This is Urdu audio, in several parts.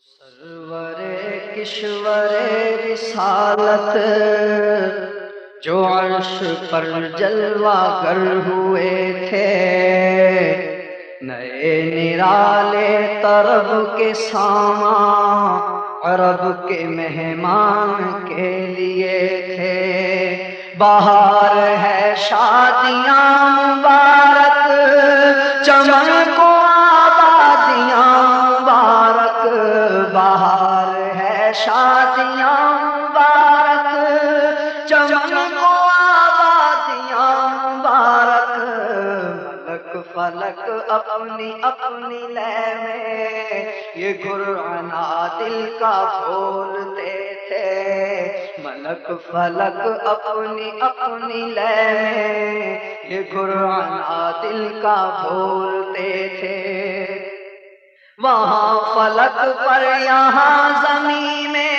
سرور کشور رسالت جو عرش پر جلوہ گر ہوئے تھے، نئے نرالے طرب کے سامان عرب کے مہمان کے لیے تھے۔ بہار ہے شادیاں مبارک، چمن کو آبادیاں مبارک۔ بہار ہے شادیاں مبارک، چمن کو آبادیاں مبارک۔ ملک فلک اپنی اپنی لے میں یہ گھرانا دل کا بولتے تھے۔ ملک فلک اپنی اپنی لے میں یہ گھرانا دل کا بولتے تھے۔ وہاں فلک پر یہاں زمین میں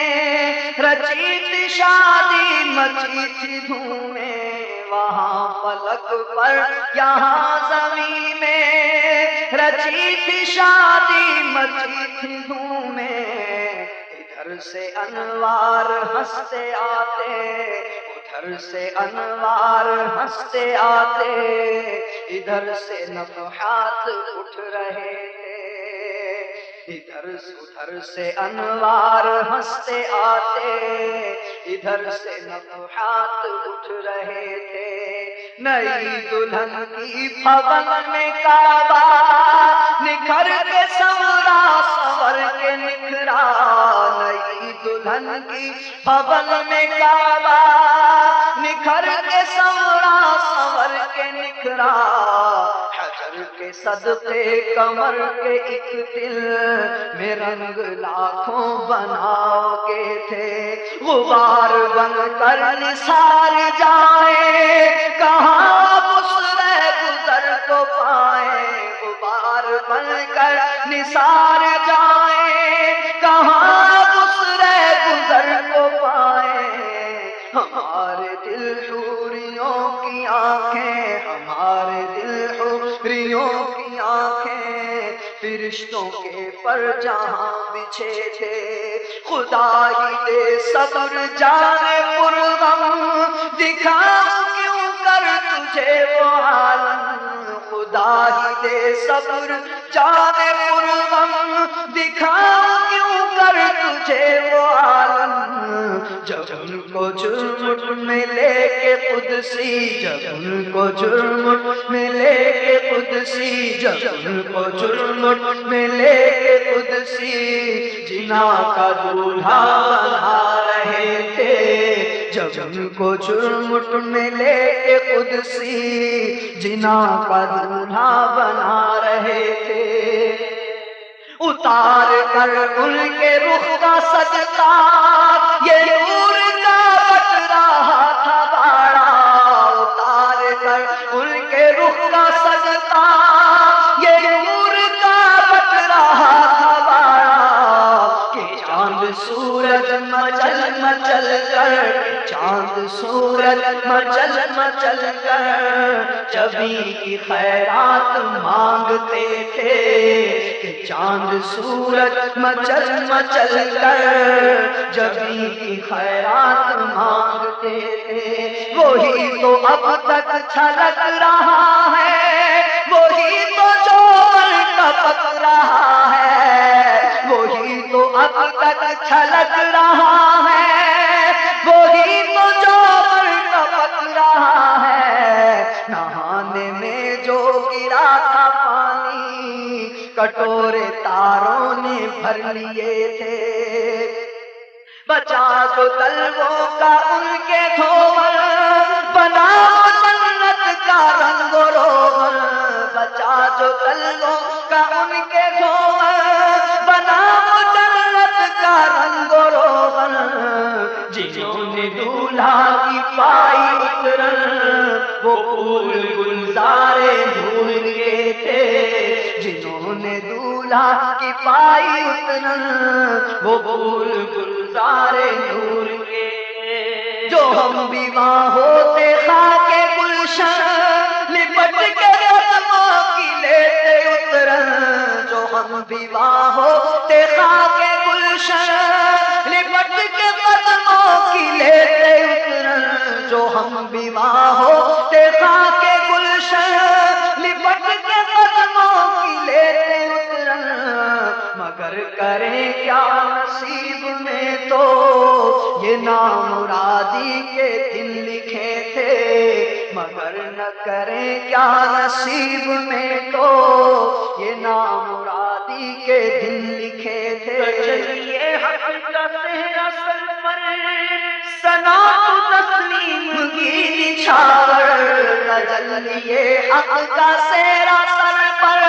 رچی تھی شادی مچی تھی دھومیں۔ وہاں فلک پر یہاں زمین میں رچی تھی شادی مچی تھی دھومیں۔ ادھر سے انوار ہنستے آتے، ادھر سے انوار ہنستے آتے، ادھر سے نفحات اٹھ رہے تھے۔ ادھر سے انوار ہنستے آتے، ادھر سے نفحات اٹھ رہے تھے۔ نئی دلہن کی پھول میں کعبہ نکھر کے سنورا سنور کے نکھرا۔ نئی دلہن کی پھول میں کعبہ نکھر کے سنورا سنور کے نکھرا۔ حجر کے صدقے کمر کے ایک دل میں رنگ لاکھوں بناؤ کے تھے۔ غبار بن کر نثار جائے، کہاں بسرے گزر کو پائے۔ غبار بن کر نثار جائے، کہاں بسرے گزر کو پائے۔ ہمارے دل حوریوں کی آنکھیں، ہمارے دل حوریوں کی آنکھیں فرشتوں کے پر جہاں بچھے تھے۔ خدا ہی دے صبر جان پرغم، دکھاؤں کیوں کر تجھے وہ عالم۔ خدا ہی دے صبر جان پرغم، دکھاؤں کیوں کر تجھے وہ عالم۔ جب ان کو جرم میں لے کے قدسی، جب ان کو جرم میں لے کے قدسی، جب ان کو جرم میں لے کے قدسی جنا کا دولہا بنا رہے تھے۔ جب ان کو جرم میں لے کے قدسی جنا کا دولہا بنا رہے تھے۔ اتار کر ان کے رخ کا صدقہ یہ نور کا بٹ رہا تھا باڑا۔ اتار کر ان کے رخ کا صدقہ یہ نور کا بٹ رہا تھا باڑا۔ کہ چاند سورج مچل مچل کر، چاند سورج مچل مچل کر جبی کی خیرات مانگتے تھے۔ کہ چاند سورج مچل مچل کر جبی کی خیرات مانگتے تھے۔ وہی تو اب تک چھلک رہا ہے، وہی تو جو ٹپک رہا ہے، وہی تو اب تک چھلک رہا ہے، وہی تو جو ٹپک رہا ہے۔ نہانے میں جو گرا تھا پانی کٹورے تاروں نے بھر لیے تھے۔ بچا جو تلووں کا ان کے دھوول، بنا جنت کا رنگ و روغن۔ بچا جو تلووں کا ان کے دھوول، بنا جنت کا رنگ و روغن۔ جنہوں نے دولہا کی پائی اترن وہ پھول گلزارے نور کے تھے۔ جنہوں نے دولہا کی پائی اترن وہ پھول گلزارے نور کے۔ جو ہم بیواہ ہوتے خاک گلشن لپٹ کے قدموں کی لیتے اترن۔ جو ہم بیواہ ہوتے خاک گلشن مگر کریں کیا نصیب میں تو یہ نامرادی کے دن لکھے تھے، مگر نہ کریں کیا نصیب میں تو یہ نامرادی کے دن لکھے تھے۔ چلیے حقیقت اصل پر سنا تسلیم کی نچھاور، تجلیے حق کا سیرا سر پر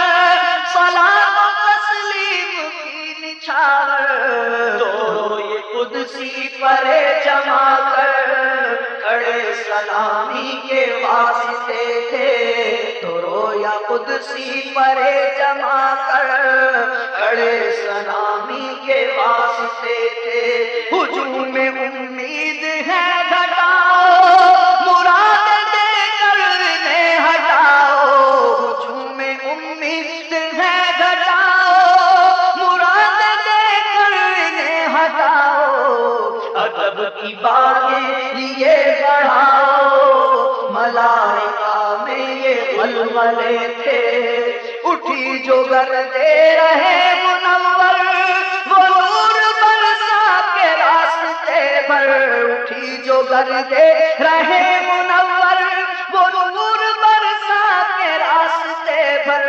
صلاۃ تسلیم کی نچھاور، تو یہ قدسی پرے جما کر کھڑے سلامی کے واسطے تھے، تو رویا قدسی پرے جما کر کھڑے سلامی کے واسطے تھے۔ ہجوم امید ہے گھٹاؤ، مراد دے کر انہیں ہٹاؤ، ہجوم امید ہے گھٹاؤ، مراد دے کر انہیں ہٹاؤ، ادب کی باغیں لیے بڑھاؤ، ملائکہ میں یہ ولولے تھے، اٹھی جو گردے رہے منور، وہ نور برسا کے راستے پر، اٹھی جو گردے رہے منور، وہ نور برسا کے راستے پر،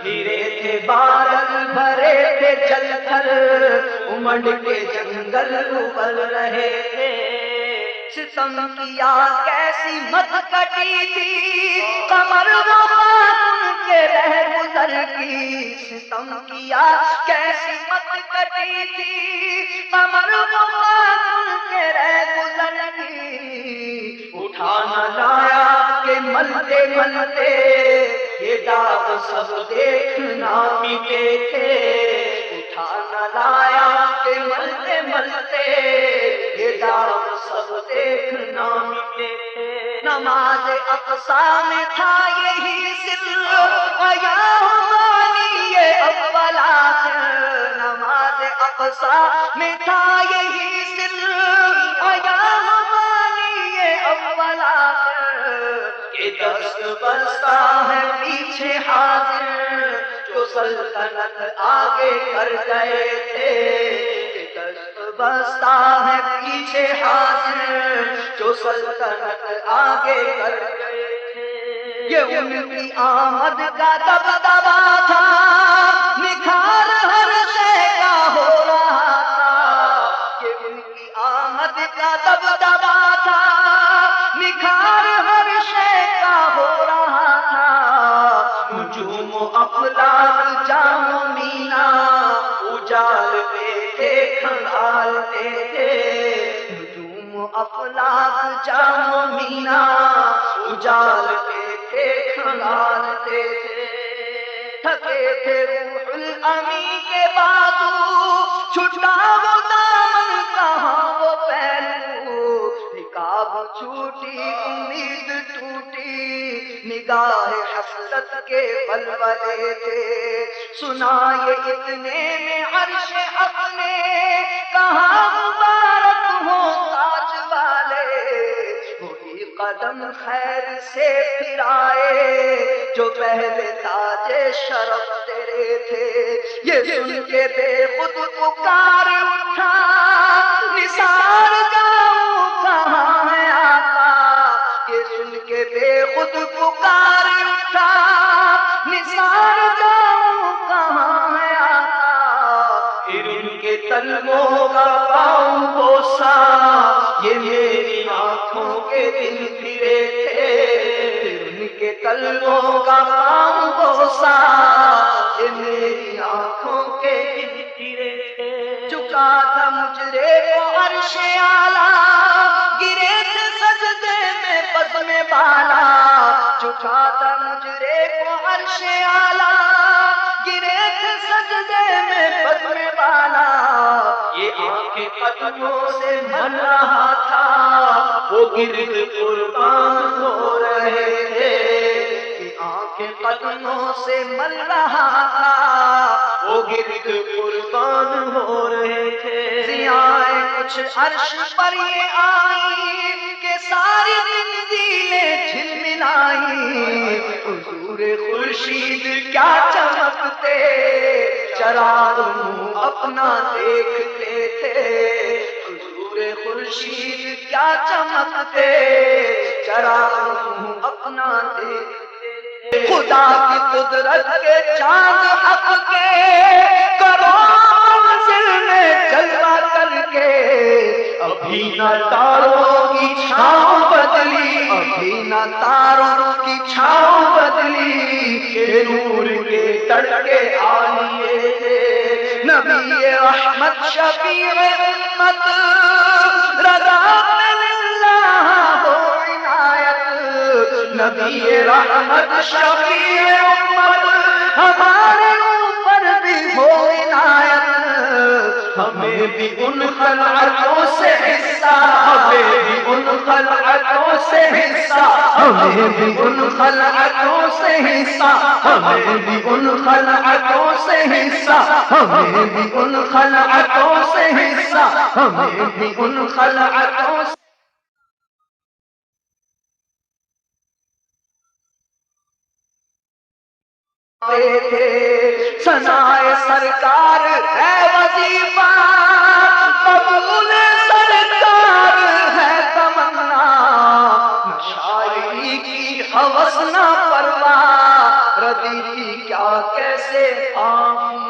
گرے تھے بادل بھرے تھے جل کر، امڑ کے جنگل ابل رہے تھے، ستم کیا کیسی مت کٹی تھی قمر وہ خاتون کے رہ گزر کی، ستم کیا کیسی مت کٹی تھی قمر وہ خاتون کے رہ گزر کی، اٹھا نہ لایا کہ ملتے ملتے یہ داغ سب دیکھنا مٹے تھے، اٹھا نہ لایا کہ ملتے ملتے یہ داغ سب دیکھنا مٹے تھے۔ نماز اقصیٰ میں تھا یہی سر، یا ہمانی یہ اول آخر، نماز اقصیٰ میں تھا یہی سر، یا ہمانی یہ اول آخر، کہ دست بستہ ہے پیچھے حاضر، جو سلطنت آگے کر گئے تھے، کہ دست بستہ ہے پیچھے حاضر، جو سلطنت آگے کر گئے تھے۔ یہ ان کی آمد کا دبدبا تھا، نکھار ہر شے کا ہو رہا تھا، یہ ان کی آمد کا دبدبا تھا، نکھار ہر شے کا ہو رہا تھا، نجوم و افلاک جام و مینا اجالتے تھے کھنگالتے تھے، نجوم و افلاک جام و مینا اجالتے تھے کھنگالتے تھے، تھکے تھے روح الامین کے بازو، چھٹا وہ دامن کہاں وہ پہلو، رکاب چھوٹی امید ٹوٹی، نگاہ حسرت کے ولولے تھے، سنا یہ اتنے میں عرش اپنے، کہاں مبارک ہو تاج والے، وہی قدم خیر سے پھر آئے جو پہلے تاج شرف تیرے تھے، یہ سن کے بے خود پکار اٹھا، نثار جاؤں کہاں ہے آقا، یہ سن کے بے خود پکار اٹھا، نثار جاؤں کہاں ہے آقا، پھر ان کے تلووں کا پاؤں بوسا، یہ میری آنکھوں کے دل پھرے تھے، پھر ان کے تلووں کا پاؤں بوسا، یہ میری آنکھوں کے دل پھرے تھے، جھکا تھا مجرے کو عرش اعلیٰ، گرے تھے سجدے میں بزم بالا، جھکا تھا مجرے کو عرش اعلیٰ، گرے تھے سجدے میں بزم بالا، یہ آنکھیں قدموں سے مل رہا تھا، وہ گرد قربان ہو رہے تھے، یہ آنکھیں قدموں سے مل رہا تھا، وہ گرد قربان ہو رہے تھے، ضیائیں کچھ عرش پر یہ آئی کہ ساری زندگی نے جھلملائی، حضور حضور خورشید کیا چمکتے چراغ منہ اپنا دیکھتے تھے، حضور خورشید کیا چمکتے چراغ منہ اپنا دیکھتے، خدا کی قدرت کے چاند اب کے کرو منزل میں جلوہ کر کے، ابھی نہ تاروں کی چھاؤں بدلی، ابھی نہ تاروں کی چھاؤں بدلی، کہ نور کے تڑکے آئیے، نبی رحمت شفیع امت رضا اللہ ہو عنایت، نبی رحمت شفیع امت ہمارے اوپر بھی ہو عنایت، ہمیں بھی ان خلعتوں سے حصہ، ہمیں بھی ان خلعتوں سے حصہ، ہمیں بھی ان خلعتوں سے حصہ، ہمیں بھی ان خلعتوں سے حصہ، ہمیں بھی ان خلعتوں سے حصہ، ہمیں بھی ان خلعتوں سے ثنائے سرکار ہے وظیفہ، قبول سرکار ہے تمنا، نہ شاعری کی ہوس نہ پرواہ، ردی کی کیا کیسے خام